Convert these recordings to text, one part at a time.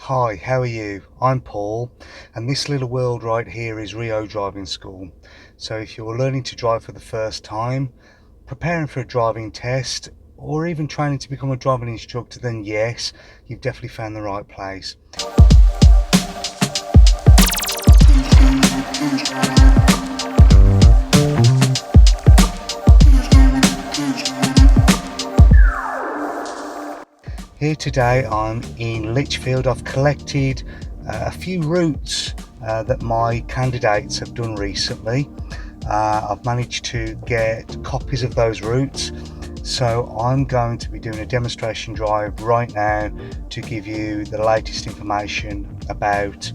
Hi, how are you? I'm Paul, and this little world right here is Rio Driving School. So if you're learning to drive for the first time, preparing for a driving test, or even training to become a driving instructor, then yes, you've definitely found the right place. Here today I'm in Lichfield. I've collected a few routes that my candidates have done recently. I've managed to get copies of those routes, so I'm going to be doing a demonstration drive right now to give you the latest information about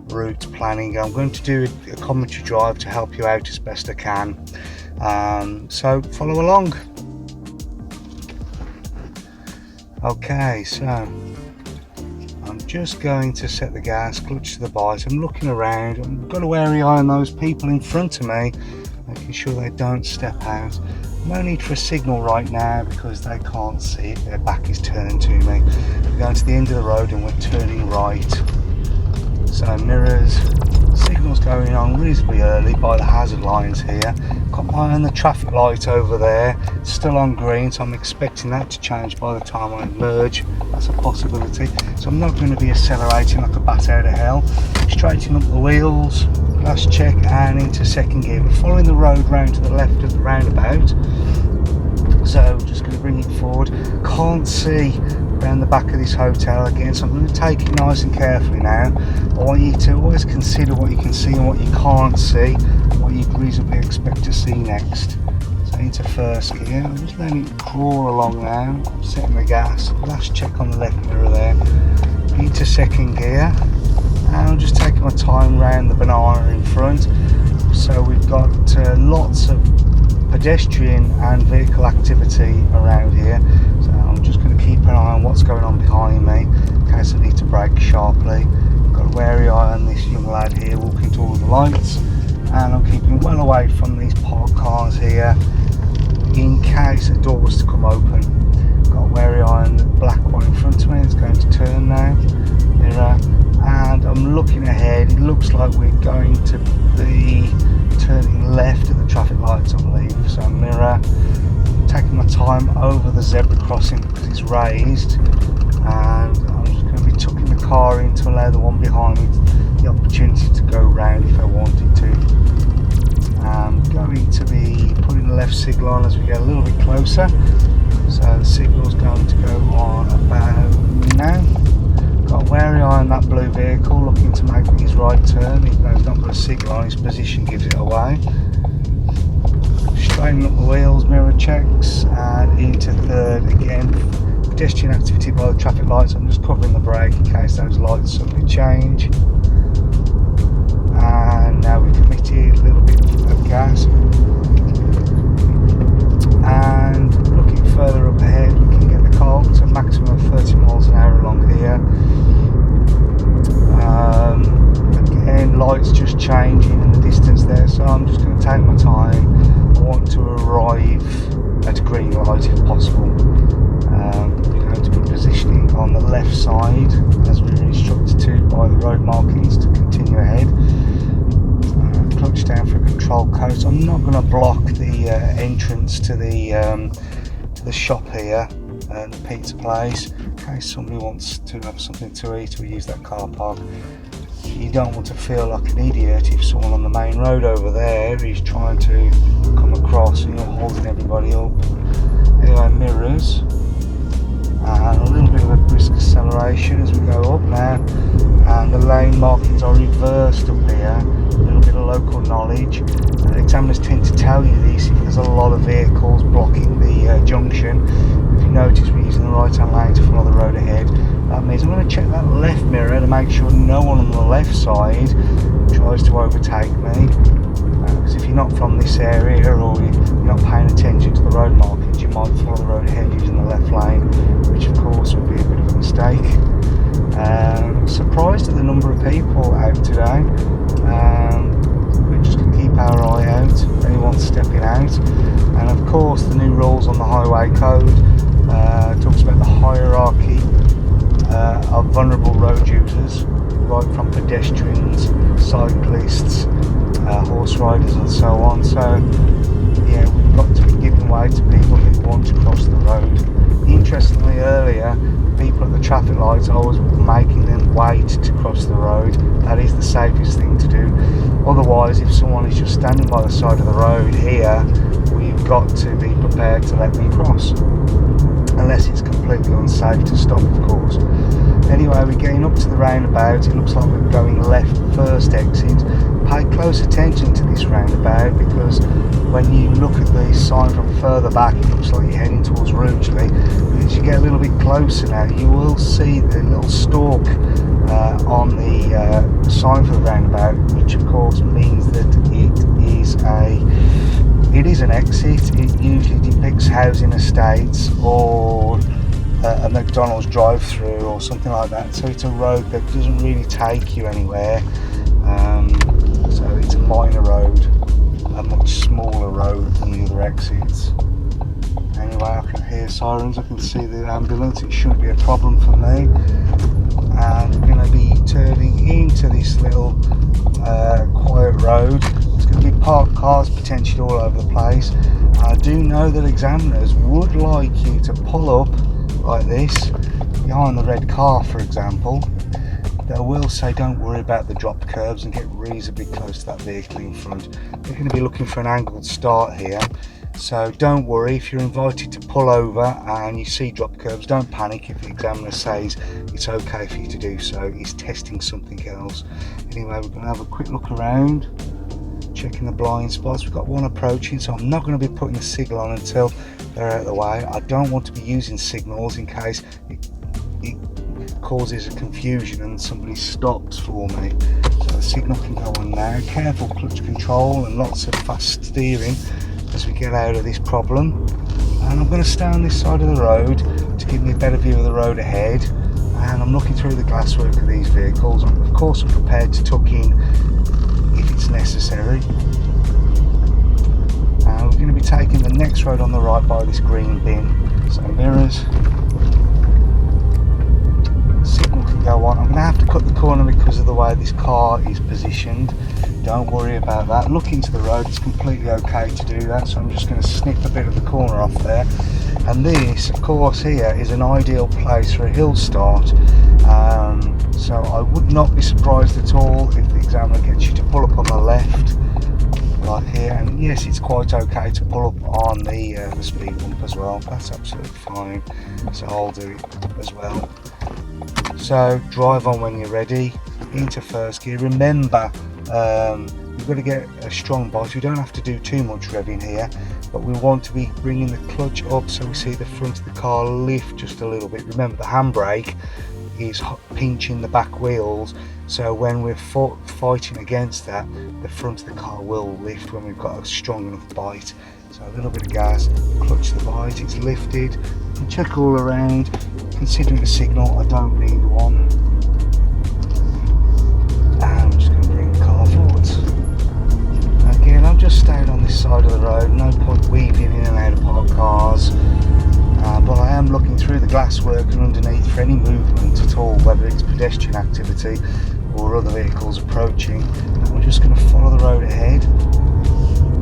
route planning. I'm going to do a commentary drive to help you out as best I can, so follow along. Okay, so I'm just going to set the gas, clutch to the bite. I'm looking around. I've got to wary eye on those people in front of me, making sure they don't step out. No need for a signal right now because they can't see it. Their back is turned to me. We're going to the end of the road and we're turning right. So mirrors, signals going on reasonably early by the hazard lines here. Got my eye on the traffic light over there, it's still on green, so I'm expecting that to change by the time I merge. That's a possibility. So I'm not going to be accelerating like a bat out of hell. Straightening up the wheels, last check, and into second gear. We're following the road round to the left of the roundabout, so just going to bring it forward. Can't see around the back of this hotel again, so I'm going to take it nice and carefully now. I want you to always consider what you can see and what you can't see, and what you'd reasonably expect to see next. So into first gear, I'm just letting it crawl along now, setting the gas, last check on the left mirror there. Into second gear, and I'm just taking my time round the banana in front. So we've got lots of pedestrian and vehicle activity around here, so I'm just going to keep an eye on what's going on behind me in case I need to brake sharply. Got a wary eye on this young lad here walking towards the lights, and I'm keeping well away from these parked cars here in case a door was to come open. Got a wary eye on the black one in front of me. It's going to turn now, mirror, and I'm looking ahead. It looks like we're going to be turning left at the traffic lights, I believe. So mirror, taking my time over the zebra crossing because it's raised, and I'm just going to be tucking the car in to allow the one behind me the opportunity to go round if I wanted to. I'm going to be putting the left signal on as we get a little bit closer, so the signal's going to go on about now. Got a wary eye on that blue vehicle looking to make his right turn, even though he's not got a signal on, his position gives it away. Straightening up the wheels, mirror checks, and into third again. Pedestrian activity by the traffic lights. I'm just covering the brake in case those lights suddenly change. And now we've committed a little bit of gas. And looking further up ahead, we can get the car up to a maximum of 30 miles an hour along here. Again, lights just changing in the distance there, so I'm just going to take my time. I want to arrive at a green light if possible. We're going to be positioning on the left side as we were instructed to by the road markings to continue ahead. Clutch down for a control coat. I'm not going to block the entrance to the shop here, the pizza place, in case somebody wants to have something to eat or use that car park. You don't want to feel like an idiot if someone on the main road over there is trying to come across and you're holding everybody up. Anyway, mirrors, and a little bit of a brisk acceleration as we go up now, and the lane markings are reversed up here. A little bit of local knowledge. Examiners tend to tell you this if there's a lot of vehicles blocking the junction. If you notice, we're using the right hand lane to follow the road ahead. That means I'm going to check that left mirror to make sure no one on the left side tries to overtake me, because if you're not from this area or you're not paying attention to the road markings, you might follow the road ahead using the left lane, which of course would be a bit of a mistake. Surprised at the number of people out today. We're just going to keep our eye out if anyone's stepping out, and of course the new rules on the highway code talks about the hierarchy of vulnerable road users, right from pedestrians, cyclists, horse riders and so on. So yeah, we've got to be giving way to people who want to cross the road. Interestingly, earlier, people at the traffic lights, I was making them wait to cross the road. That is the safest thing to do. Otherwise, if someone is just standing by the side of the road here, we've got to be prepared to let them cross, unless it's completely unsafe to stop, of course. Anyway, we're getting up to the roundabout. It looks like we're going left first exit. Pay close attention to this roundabout, because when you look at the sign from further back, it looks like you're heading towards Rugeley. But as you get a little bit closer now, you will see the little stalk on the sign for the roundabout, which of course means that it is an exit. It usually depicts housing estates or a McDonald's drive-through or something like that. So it's a road that doesn't really take you anywhere. So it's a minor road, a much smaller road than the other exits. Anyway, I can hear sirens, I can see the ambulance. It shouldn't be a problem for me. And we're going to be turning into this little quiet road. There's going to be parked cars potentially all over the place. I do know that examiners would like you to pull up like this behind the red car, for example. They will say don't worry about the drop curves and get reasonably close to that vehicle in front. They're going to be looking for an angled start here, so don't worry if you're invited to pull over and you see drop curves. Don't panic if the examiner says it's okay for you to do so. He's testing something else. Anyway, we're going to have a quick look around, checking the blind spots. We've got one approaching, so I'm not going to be putting a signal on until they're out of the way. I don't want to be using signals in case it causes a confusion and somebody stops for me. So the signal can go on now. Careful clutch control and lots of fast steering as we get out of this problem. And I'm going to stay on this side of the road to give me a better view of the road ahead. And I'm looking through the glasswork of these vehicles. Of course, I'm prepared to tuck in if it's necessary. And we're going to be taking the next road on the right by this green bin. So mirrors. Signal can go on. I'm going to have to cut the corner because of the way this car is positioned. Don't worry about that. Look into the road, it's completely okay to do that. So I'm just going to snip a bit of the corner off there. And this, of course, here is an ideal place for a hill start. So I would not be surprised at all if the examiner gets you to pull up on the left, like here. And yes, it's quite okay to pull up on the speed bump as well. That's absolutely fine. So I'll do it as well. So drive on when you're ready, into first gear. Remember, you've got to get a strong bite. We don't have to do too much revving here, but we want to be bringing the clutch up so we see the front of the car lift just a little bit. Remember, the handbrake is pinching the back wheels, so when we're fighting against that, the front of the car will lift when we've got a strong enough bite. So a little bit of gas, clutch the bite, it's lifted. You can check all around. Considering the signal, I don't need one. And I'm just going to bring the car forwards. Again, I'm just staying on this side of the road, no point weaving in and out of parked cars. But I am looking through the glasswork and underneath for any movement at all, whether it's pedestrian activity or other vehicles approaching. And we're just going to follow the road ahead.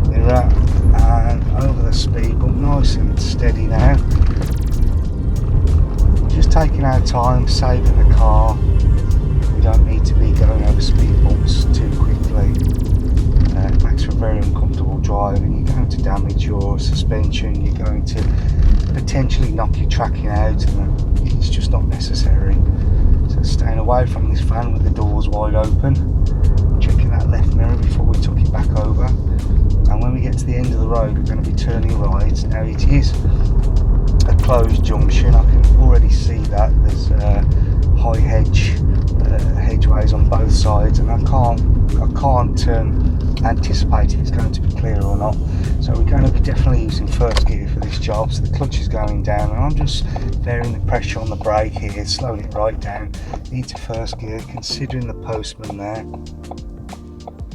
Mirror and over the speed bump, nice and steady now. Just taking our time, saving the car. We don't need to be going over speed bumps too quickly. It makes for a very uncomfortable drive, and you're going to damage your suspension, you're going to potentially knock your tracking out, and it's just not necessary. So staying away from this van with the doors wide open, checking that left mirror before we tuck it back over. And when we get to the end of the road, we're going to be turning right. Now it is a closed junction. I can already see that there's high hedgeways on both sides, and I can't anticipate if it's going to be clear or not. So we're going to be definitely using first gear for this job. So the clutch is going down, and I'm just varying the pressure on the brake here, slowing it right down into first gear, considering the postman there.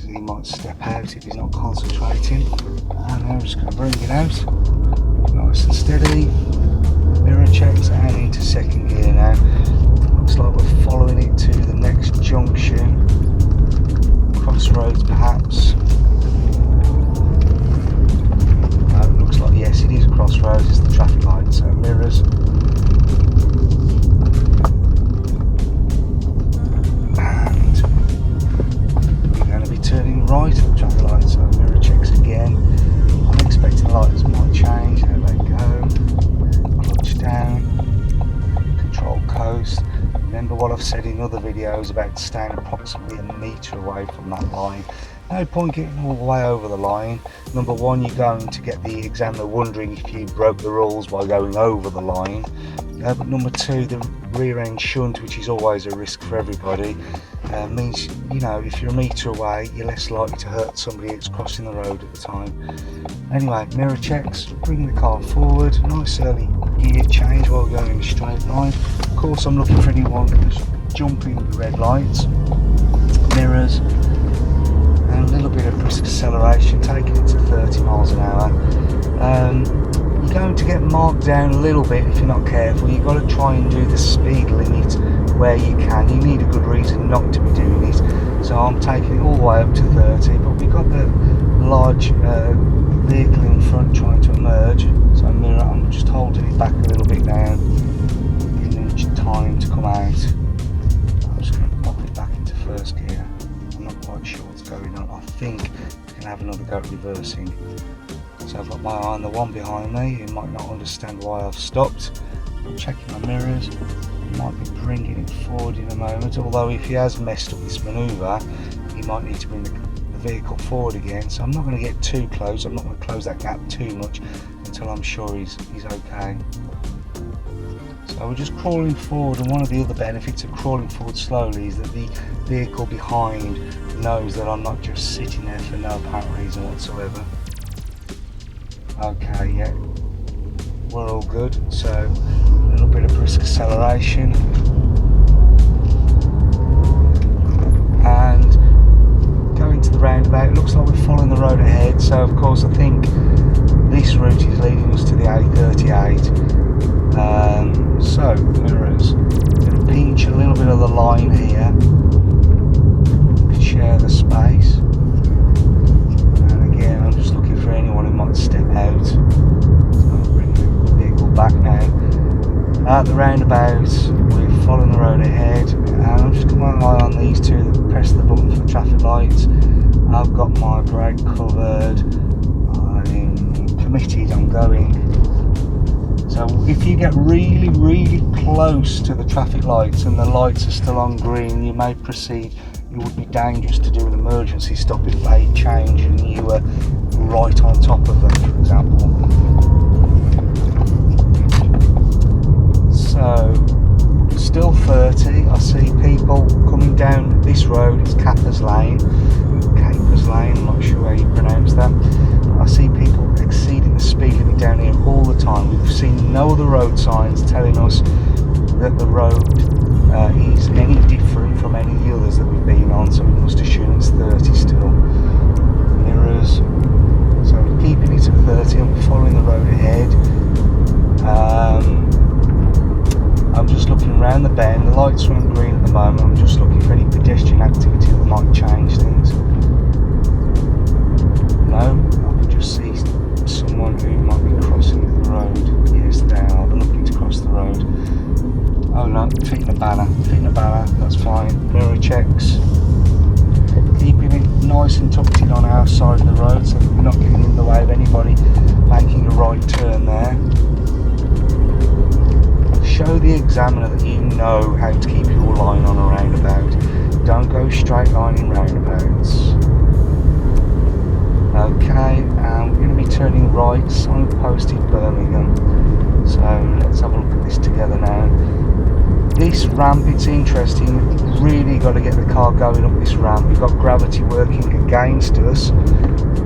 He might step out if he's not concentrating. And I'm just going to bring it out, nice and steady. Mirror checks and into second gear now. Looks like we're following it to the next junction. Crossroads perhaps. It looks like, yes, it is a crossroads, it's the traffic light, so mirrors. And we're going to be turning right at the traffic light, so mirror checks again. I'm expecting the lights might change. There they go. Clutch down. Control coast. Remember what I've said in other videos about staying approximately a metre away from that line. No point getting all the way over the line. Number one, you're going to get the examiner wondering if you broke the rules by going over the line. But number two, the rear end shunt, which is always a risk for everybody, means, you know, if you're a metre away, you're less likely to hurt somebody that's crossing the road at the time. Anyway, mirror checks, bring the car forward, nice early gear change while going in a straight line. Of course, I'm looking for anyone who's jumping the red lights. Mirrors, and a little bit of brisk acceleration, taking it to 30 miles an hour. You're going to get marked down a little bit if you're not careful. You've got to try and do the speed limit where you can. You need a good reason not to be doing it. So I'm taking it all the way up to 30, but we've got the large vehicle in front trying to emerge. So mirror, I'm just holding it back a little bit now, giving it time to come out. I'm just going to pop it back into first gear. I'm not quite sure what's going on. I think we can have another go at reversing. So I've got my eye on the one behind me who might not understand why I've stopped. I'm checking my mirrors. He might be bringing it forward in a moment, although if he has messed up this manoeuvre, he might need to bring the vehicle forward again. So I'm not going to get too close. I'm not going to close that gap too much until I'm sure he's okay. So we're just crawling forward, and one of the other benefits of crawling forward slowly is that the vehicle behind knows that I'm not just sitting there for no apparent reason whatsoever. Okay, yeah, we're all good. So a little bit of brisk acceleration, and going to the roundabout. It looks like we're following the road ahead, so of course I think this route is leading us to the A38. So mirrors, going to pinch a little bit of the line here, share the space, and again I'm just looking for anyone who might step out. So I'll bring the vehicle back now. At the roundabouts, we're following the road ahead, and I'm just got my eye on these two that press the button for the traffic lights. I've got my brake covered, I'm committed, I'm going. So if you get really, really close to the traffic lights and the lights are still on green, you may proceed. It would be dangerous to do an emergency stop if they change and you were right on top of them, for example. So, still 30, I see people coming down this road. It's Capers Lane, I'm not sure how you pronounce that. I see people exceeding the speed limit down here all the time. We've seen no other road signs telling us that the road is any different from any of the others that we've been on, so we must assume it's 30 still. Mirrors, so we're keeping it at 30 and we're following the road ahead. I'm just looking around the bend. The lights are on green at the moment. I'm just looking for any pedestrian activity that might change things. No, I can just see someone who might be crossing the road. Yes, they are. They're looking to cross the road. Oh no, fitting a banner, that's fine. Mirror checks. Keeping it nice and tucked in on our side of the road so that we're not getting in the way of anybody making a right turn there. Show the examiner that you know how to keep your line on a roundabout. Don't go straight line in roundabouts. Okay, we're going to be turning right, signposted Birmingham. So let's have a look at this together now. This ramp, it's interesting. We've really got to get the car going up this ramp. We've got gravity working against us.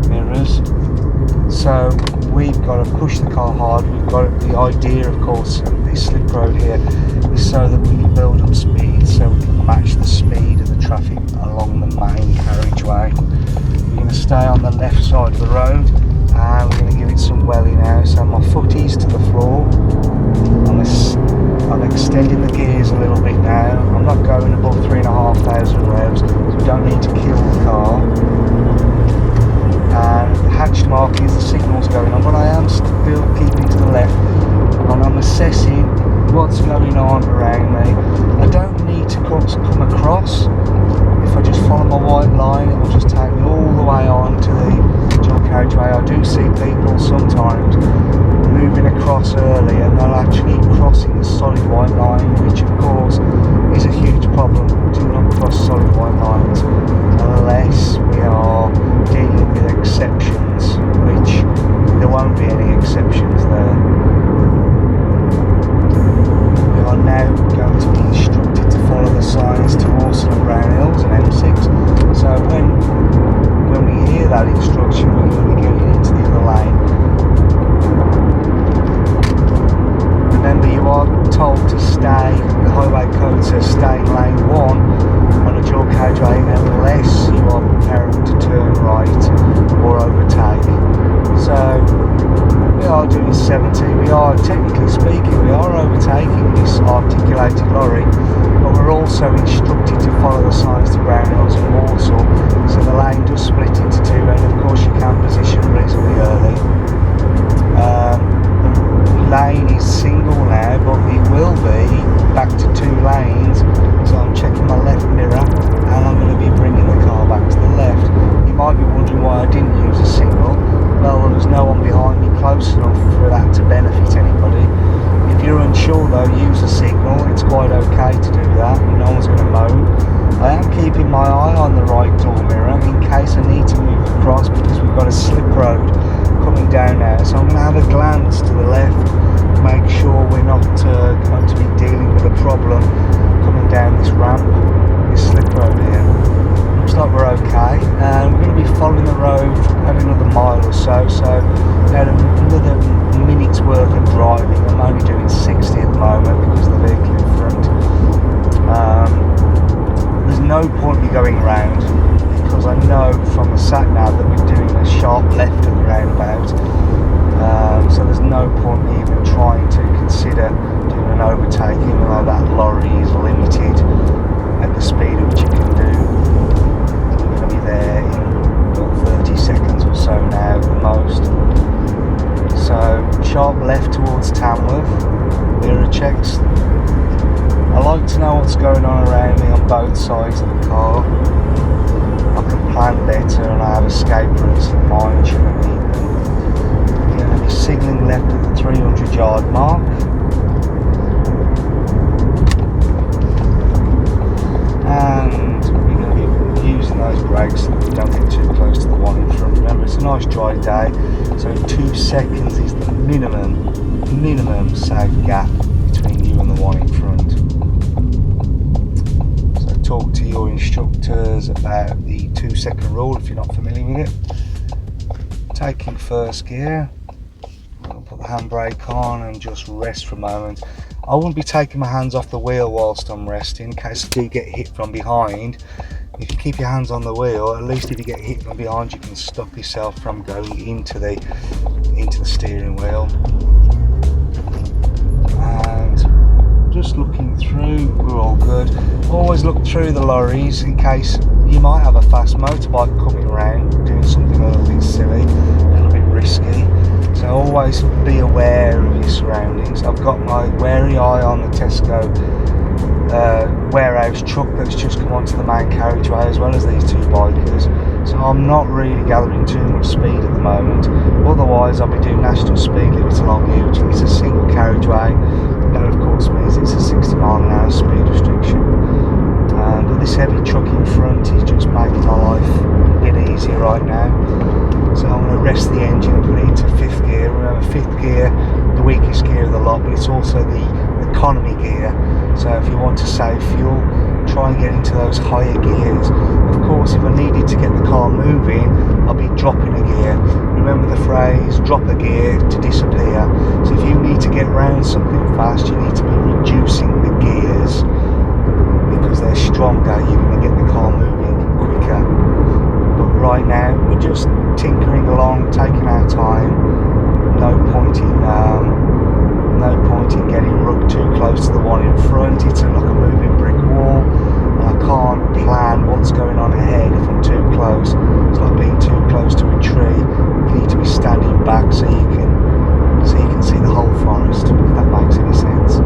Mirrors. So we've got to push the car hard. We've got the idea, of course, of this slip road here is so that we can build up speed, so we can match the speed of the traffic along the main carriageway. We're going to stay on the left side of the road, and we're going to give it some welly now. So my foot is to the floor. I'm extending the gears a little bit now. across. If I just follow my white line, it will just take me all the way on to the dual carriageway. I do see people sometimes moving across early and they'll actually crossing a solid white line, which of course is a huge problem. Do not cross solid white lines unless we are dealing with exceptions, which there won't be any exceptions there. We are now going to be instructed to follow the signs to Orson and Brown Hills and M6. So when we hear that instruction, we're going to be getting into the other lane. Remember, you are told to stay, the highway code says stay in lane 1 on a dual carriageway unless you are preparing to turn right or overtake. So we are doing 70, we are, technically speaking, we are overtaking this articulated lorry, but we're also instructed to follow the signs to Brown Hills and Walsall, so the lane does split into two, and of course you can position reasonably early. The lane is single now, but it will be back to 2 lanes, so I'm checking my left mirror and I'm going to be bringing the car back to the left. You might be wondering why I didn't use a signal. Well, there was no one behind me close enough for that to benefit anybody. If you're unsure though, use a signal, it's quite okay to do that, no one's going to moan. I am keeping my eye on the right door mirror in case I need to move across, because we've got a slip road coming down now, so I'm going to have a glance to the left to make sure we're not going to be dealing with a problem coming down this ramp, this slip road here. Looks like we're okay, and we're going to be following the road for about another mile or so, about another minute's worth of driving. I'm only doing 60 at the moment because of the vehicle in front. There's no point me going round, because I know from the sat nav that we're doing a sharp left at the roundabout, so there's no point me even trying to consider doing an overtaking, even though that lorry is limited at the speed at which it can do. We're going to be there in 30 seconds or so now at the most. So sharp left towards Tamworth, mirror checks. I like to know what's going on around me on both sides of the car. I can plan better and I have escape routes in mind should I need them. We're going to be signalling left at the 300-yard mark. And we're going to be using those brakes so that we don't get too close to the one in front. Remember, it's a nice dry day, so 2 seconds is the minimum safe gap between you and the one in front. Talk to your instructors about the 2-second rule if you're not familiar with it. Taking first gear, I'll put the handbrake on and just rest for a moment. I wouldn't be taking my hands off the wheel whilst I'm resting in case I do get hit from behind. If you keep your hands on the wheel, at least if you get hit from behind you can stop yourself from going into the steering wheel. And just looking through, we're all good. Always look through the lorries in case you might have a fast motorbike coming around doing something a little bit silly, a little bit risky. So always be aware of your surroundings. I've got my wary eye on the Tesco warehouse truck that's just come onto the main carriageway, as well as these 2 bikers. So I'm not really gathering too much speed at the moment. Otherwise I'll be doing national speed limits along here, which is a single carriageway. That of course means it's a 60-mile-an-hour speed restriction. But this heavy truck in front is just making my life a bit easier right now. So I'm going to rest the engine and put it into 5th gear. Remember, 5th gear, the weakest gear of the lot, but it's also the economy gear. So if you want to save fuel, try and get into those higher gears. Of course, if I needed to get the car moving, I'll be dropping a gear. Remember the phrase, drop a gear to disappear. So if you need to get around something fast, you need to be reducing the gears, because they're stronger, you're going to get the car moving quicker. But right now, we're just tinkering along, taking our time. No point in getting rugged too close to the one in front. It's like a moving brick wall, and I can't plan what's going on ahead if I'm too close. It's like being too close to a tree. You need to be standing back so you can see the whole forest, if that makes any sense.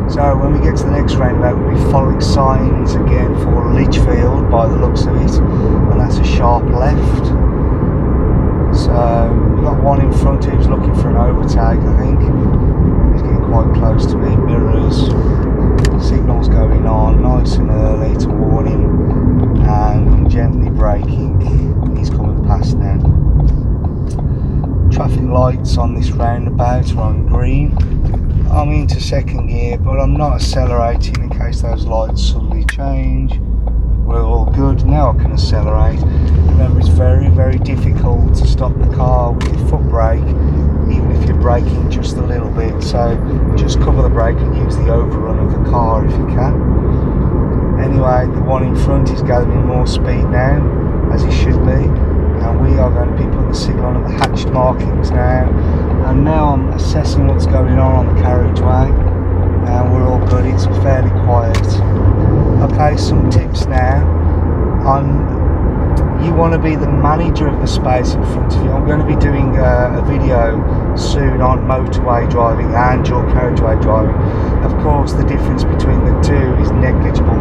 So when we get get to the next roundabout, we'll be following signs again for Lichfield by the looks of it, and that's a sharp left. So we've got one in front who's looking for an overtake, I think. He's getting quite close to me. Mirrors, signals going on, nice and early to warn him, and I'm gently braking. He's coming past now. Traffic lights on this roundabout are on green. I'm into second gear, but I'm not accelerating in case those lights suddenly change. We're all good. Now I can accelerate. Remember, it's very, very difficult to stop the car with your foot brake, even if you're braking just a little bit. So just cover the brake and use the overrun of the car if you can. Anyway, the one in front is gathering more speed now, as he should be. And we are going to be putting the signal on the hatched markings now. And now I'm assessing what's going on the carriageway, and we're all good. It's fairly quiet. Okay, some tips now. You want to be the manager of the space in front of you. I'm going to be doing a video soon on motorway driving and dual carriageway driving. Of course, the difference between the two is negligible.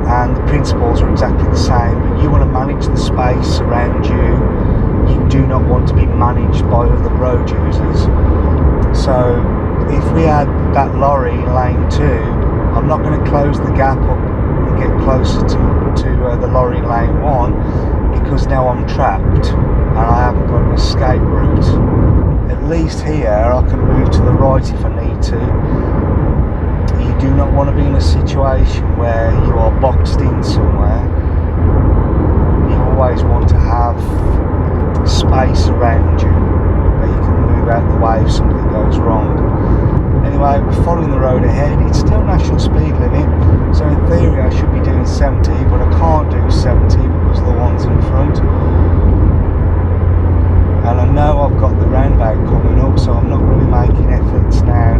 And the principles are exactly the same, but you want to manage the space around you. You do not want to be managed by other road users. So if we had that lorry in lane 2, I'm not going to close the gap up and get closer to the lorry in lane 1, because now I'm trapped and I haven't got an escape route. At least here I can move to the right if I need to. You do not want to be in a situation where you are boxed in somewhere. You always want to have space around you that you can move out the way if something goes wrong. Anyway, we're following the road ahead. It's still national speed limit, so in theory I should be doing 70, but I can't do 70 because of the ones in front. And I know I've got the roundabout coming up, so I'm not going to be making efforts now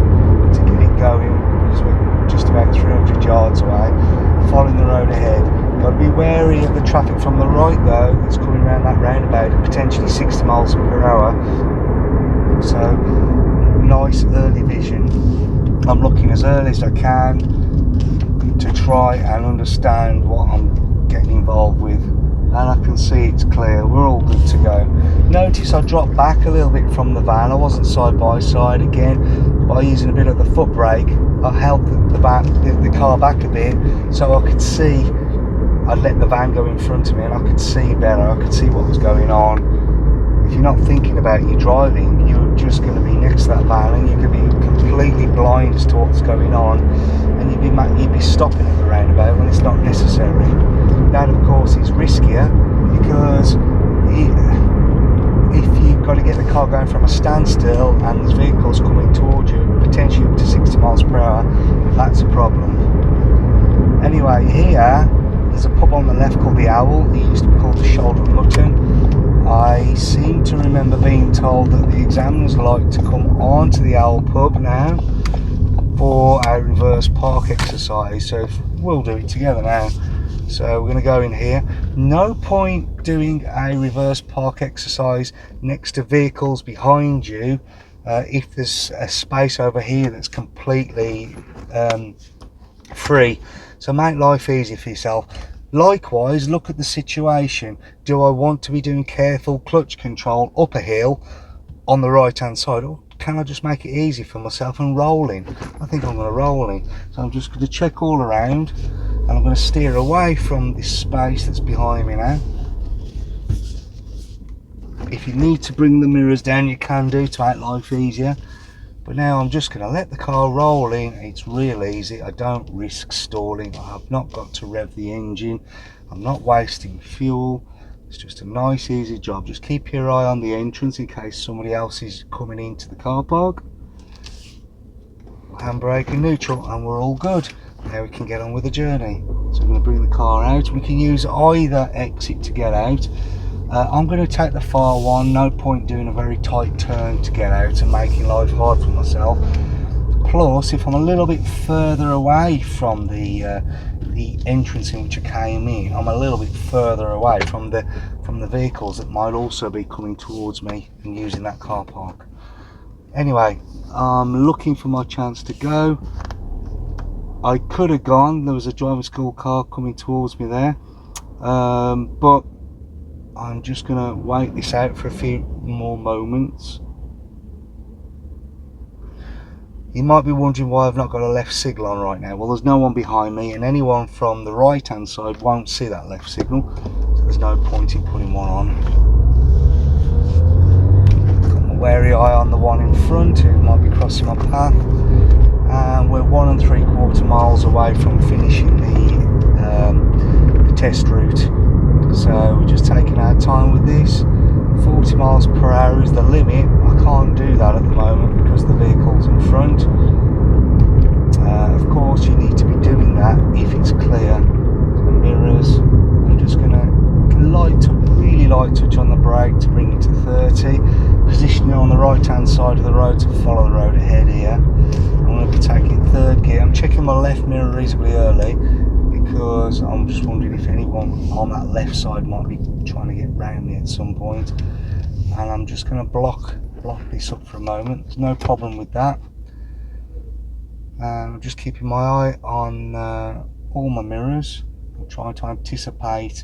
to get it going, because we're just about 300 yards away. Following the road ahead. Got to be wary of the traffic from the right though, that's coming around that roundabout at potentially 60 miles per hour. So nice early vision. I'm looking as early as I can to try and understand what I'm getting involved with, and I can see it's clear. We're all good to go. Notice I dropped back a little bit from the van. I wasn't side by side. Again, by using a bit of the foot brake, I held the car back a bit so I could see. I'd let the van go in front of me and I could see better. I could see what was going on. If you're not thinking about your driving, you're just going to be next to that van and you can be completely blind as to what's going on, and you'd be stopping at the roundabout when it's not necessary. That of course is riskier, because if you've got to get the car going from a standstill and there's vehicles coming towards you potentially up to 60 miles per hour, that's a problem. Anyway, here there's a pub on the left called the Owl. It used to be called the Shoulder of Mutton. I seem to remember being told that the examiners like to come on to the Owl pub now for a reverse park exercise, so we'll do it together now. So we're going to go in here. No point doing a reverse park exercise next to vehicles behind you if there's a space over here that's completely free. So make life easy for yourself. Likewise, look at the situation. Do I want to be doing careful clutch control up a hill on the right hand side, or can I just make it easy for myself and roll in? I think I'm going to roll in. So I'm just going to check all around, and I'm going to steer away from this space that's behind me now. If you need to bring the mirrors down, you can do to make life easier. But now I'm just going to let the car roll in. It's real easy. I don't risk stalling. I have not got to rev the engine. I'm not wasting fuel. It's just a nice easy job. Just keep your eye on the entrance in case somebody else is coming into the car park. Handbrake and neutral, and we're all good. Now we can get on with the journey. So I'm going to bring the car out. We can use either exit to get out. I'm going to take the far one. No point doing a very tight turn to get out and making life hard for myself. Plus, if I'm a little bit further away from the entrance in which I came in, I'm a little bit further away from the vehicles that might also be coming towards me and using that car park. Anyway, I'm looking for my chance to go. I could have gone, there was a driving school car coming towards me there, but I'm just gonna wait this out for a few more moments. You might be wondering why I've not got a left signal on right now. Well, there's no one behind me, and anyone from the right hand side won't see that left signal, so there's no point in putting one on. Got my wary eye on the one in front who might be crossing my path, and we're 1 3/4 miles away from finishing the test route. So we're just taking our time with this. 40 miles per hour is the limit. I can't do that at the moment because the vehicle's in front. Of course you need to be doing that if it's clear. So mirrors, I'm just going to really light touch on the brake to bring it to 30. Positioning on the right hand side of the road to follow the road ahead here. I'm going to be taking 3rd gear. I'm checking my left mirror reasonably early, because I'm just wondering if anyone on that left side might be trying to get round me at some point. And I'm just going to block this up for a moment. There's no problem with that. And I'm just keeping my eye on all my mirrors. I'm trying to anticipate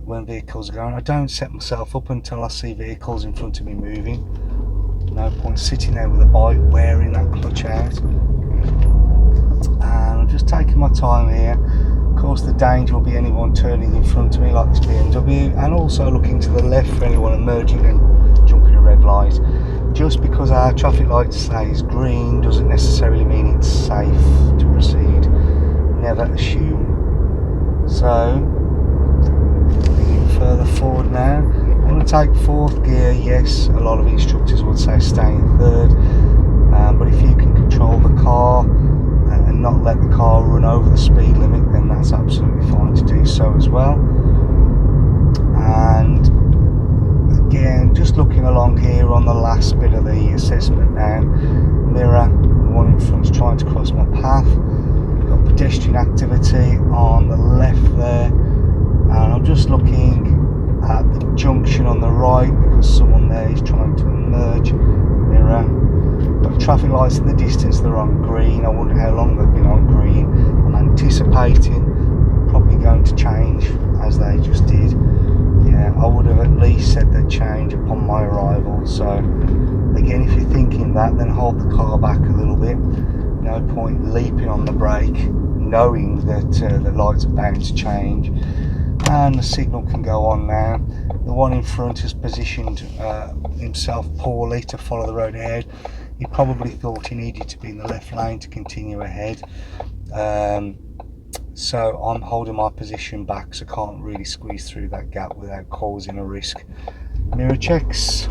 when vehicles are going. I don't set myself up until I see vehicles in front of me moving. No point sitting there with a bike wearing that clutch out. And I'm just taking my time here. Of course the danger will be anyone turning in front of me like this BMW, and also looking to the left for anyone emerging and jumping a red light. Just because our traffic light says green doesn't necessarily mean it's safe to proceed. Never assume. So, moving further forward now. I'm going to take 4th gear. Yes, a lot of instructors would say stay in 3rd, but if you can control the car and not let the car run over the speed limit, then that's absolutely fine to do so as well. And again, just looking along here on the last bit of the assessment now. Mirror, the one in front's trying to cross my path. Got pedestrian activity on the left there, and I'm just looking at the junction on the right because someone there is trying to emerge. Mirror. Got traffic lights in the distance, they're on green. I wonder how long they've been on green. I'm anticipating probably going to change as they just did. Yeah, I would have at least said they'd change upon my arrival. So again, if you're thinking that, then hold the car back a little bit. No point leaping on the brake knowing that the lights are bound to change. And the signal can go on now. The one in front has positioned himself poorly to follow the road ahead. He probably thought he needed to be in the left lane to continue ahead. So I'm holding my position back, so I can't really squeeze through that gap without causing a risk. Mirror checks,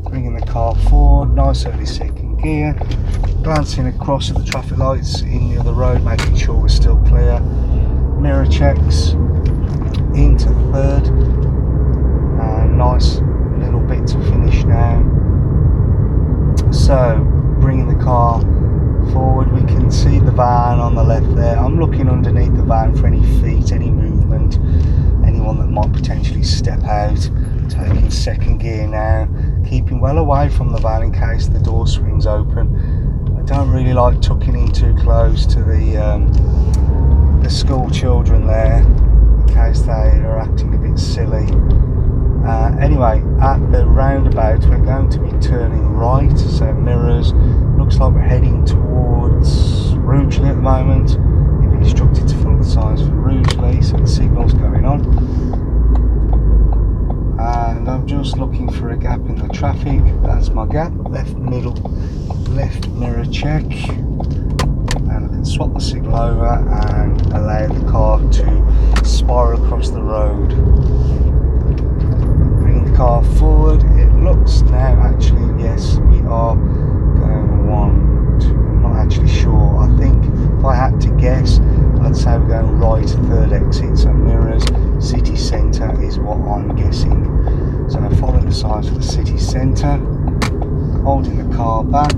bringing the car forward, nice early 2nd gear, glancing across at the traffic lights in the other road, making sure we're still clear. Mirror checks, into 3rd, and nice little bit to finish now. So bringing the car forward, we can see the van on the left there. I'm looking underneath the van for any feet, any movement, anyone that might potentially step out. Taking 2nd gear now, keeping well away from the van in case the door swings open. I don't really like tucking in too close to the school children there in case they are acting a bit silly. Anyway, at the roundabout we're going to be turning right, so mirrors, looks like we're heading towards Rugeley at the moment. You've been instructed to follow the signs for Rugeley, so the signal's going on. And I'm just looking for a gap in the traffic. That's my gap, left mirror check. And I can swap the signal over and allow the car to spiral across the road. Car forward, it looks now actually, yes, we are going 1, 2, I'm not actually sure. I think if I had to guess, I'd say we're going right, 3rd exit, so mirrors, city centre is what I'm guessing. So I'm following the signs for the city centre, holding the car back,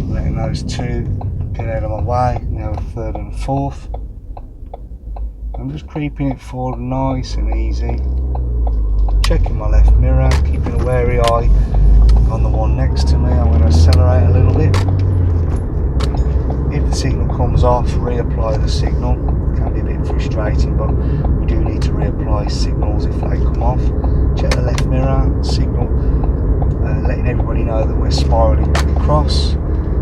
letting those two get out of my way. Now a 3rd and a 4th. I'm just creeping it forward nice and easy. Checking my left mirror, keeping a wary eye on the one next to me. I'm going to accelerate a little bit. If the signal comes off, reapply the signal. It can be a bit frustrating, but we do need to reapply signals if they come off. Check the left mirror signal, letting everybody know that we're spiralling across.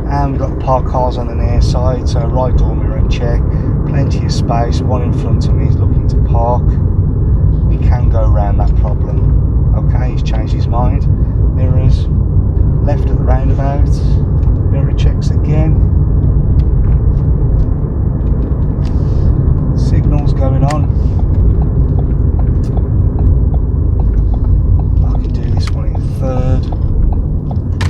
And we've got the parked cars on the near side, so right door mirror check, plenty of space. One in front of me is looking to park. We can go around that problem. Okay, he's changed his mind. Mirrors, left at the roundabout, mirror checks again. Signals going on. I can do this one in third.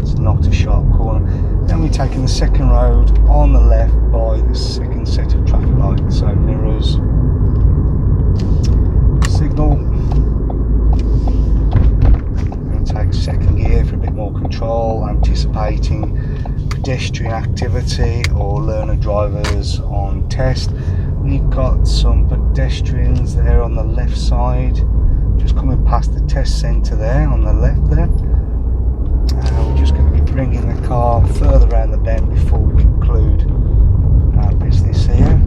It's not a sharp corner. Then we're taking the second road on the left by the second set of traffic lights. So mirrors, signal. I'm going to take second gear for a bit more control, anticipating pedestrian activity or learner drivers on test. We've got some pedestrians there on the left side, just coming past the test centre there on the left there. We're just going to be bringing the car further around the bend before we conclude our business here.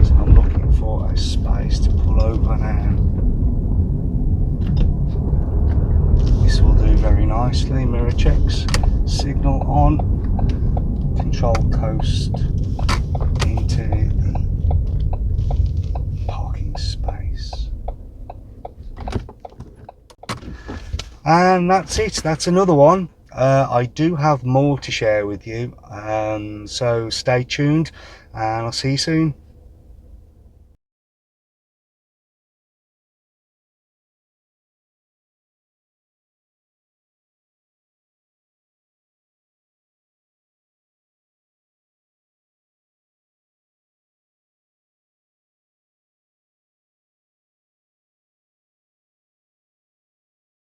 So I'm looking for a space to pull over now. This will do very nicely. Mirror checks, signal on, control coast into the parking space. And that's it, that's another one. I do have more to share with you, so stay tuned and I'll see you soon.